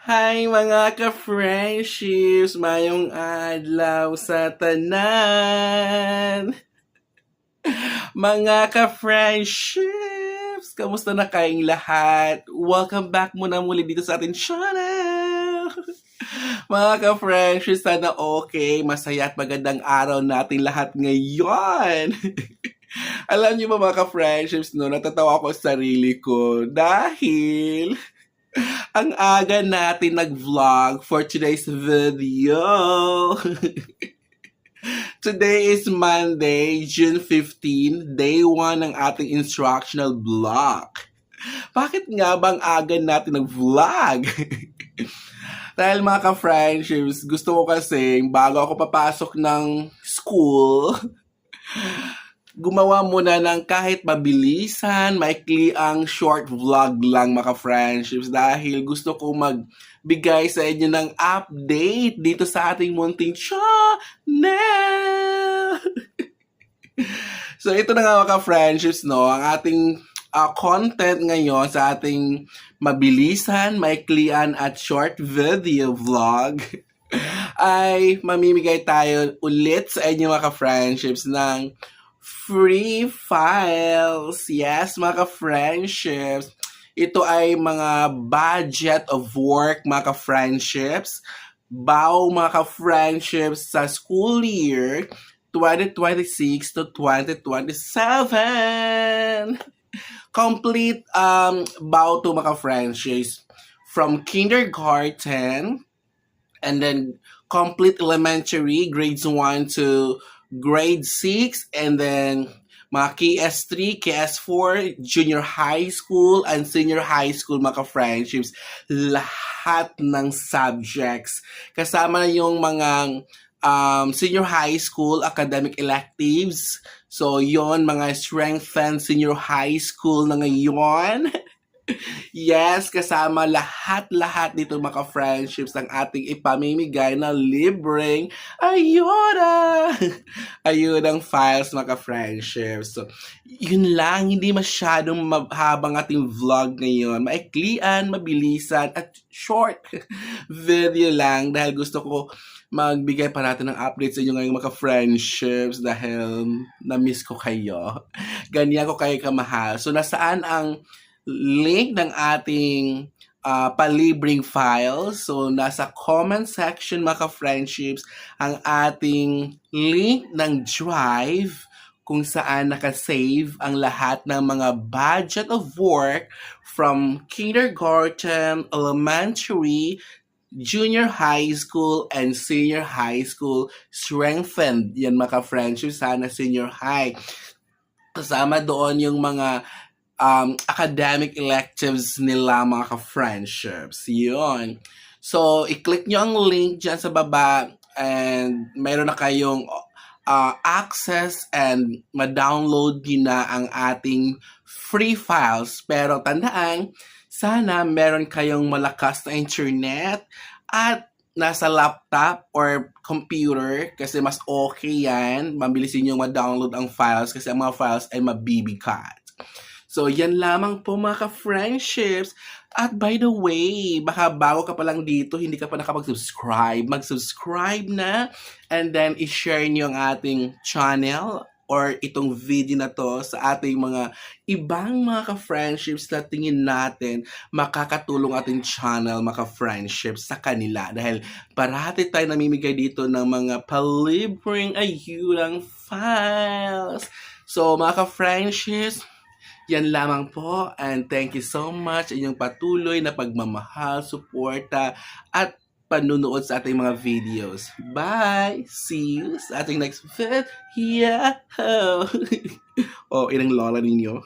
Hi mga ka-friendships! Mayong adlaw sa tanan! Mga ka-friendships! Kamusta na kayong lahat? Welcome back muna muli dito sa ating channel! Mga ka-friendships, sana okay, masaya at magandang araw natin lahat ngayon! Alam niyo ba mga ka-friendships, no, natatawa ako sa sarili ko dahil ang aga natin nag-vlog for today's video. Today is Monday, June 15, day 1 ng ating instructional block. Bakit nga bang aga natin nag-vlog? Dahil mga ka-friendships, gusto ko kasi bago ako papasok ng school, gumawa muna ng kahit mabilisan, maikli ang short vlog lang mga friendships dahil gusto ko magbigay sa inyo ng update dito sa ating munting channel. So ito na nga mga friendships, no, ang ating content ngayon sa ating mabilisan, maiklian at short video vlog ay mamimigay tayo ulit sa inyo mga friendships ng free files. Yes, mga ka-friendships. Ito ay mga budget of work, mga ka-friendships. Bao, mga ka-friendships, sa school year 2026 to 2027. Complete bao to mga friendships from kindergarten and then complete elementary grades 1 to grade 6, and then mga KS3, KS4, junior high school, and senior high school, mga friendships. Lahat ng subjects. Kasama na yung mga senior high school academic electives. So, yon mga strengthened senior high school na ngayon. Yes, kasama lahat-lahat dito mga friendships ang ating ipamimigay na libreng ayuda. Ayudang files mga friendships. So, yun lang, hindi masyadong mahabang ating vlog ngayon. Maiklian, mabilisan, at short video lang dahil gusto ko magbigay pa natin ng updates sa inyo ngayong mga friendships dahil na-miss ko kayo. Ganyan ko kayo kamahal. So, nasaan ang link ng ating palibreng files. So, nasa comment section mga friendships ang ating link ng Drive kung saan nakasave ang lahat ng mga budget of work from kindergarten, elementary, junior high school, and senior high school strengthened. Yan mga friendships, sana senior high. Kasama doon yung mga academic electives nila mga ka-friendships. Yun. So, i-click nyo ang link dyan sa baba and mayroon na kayong access and ma-download nyo na ang ating free files. Pero tandaan, sana meron kayong malakas na internet at nasa laptop or computer kasi mas okay yan. Mabilisin nyo ma-download ang files kasi ang mga files ay mabibigat. So, yan lamang po mga ka-friendships. At by the way, baka bago ka pa lang dito, hindi ka pa nakapag-subscribe, mag-subscribe na and then i-share nyo ang ating channel or itong video na to sa ating mga ibang mga ka-friendships na tingin natin makakatulong ating channel, mga ka-friendships sa kanila. Dahil parati tayo namimigay dito ng mga palibreng ayudang files. So, mga ka-friendships, yan lamang po, and thank you so much inyong patuloy na pagmamahal, suporta, at panunood sa ating mga videos. Bye! See you sa ating next video! Oh, inang lola ninyo.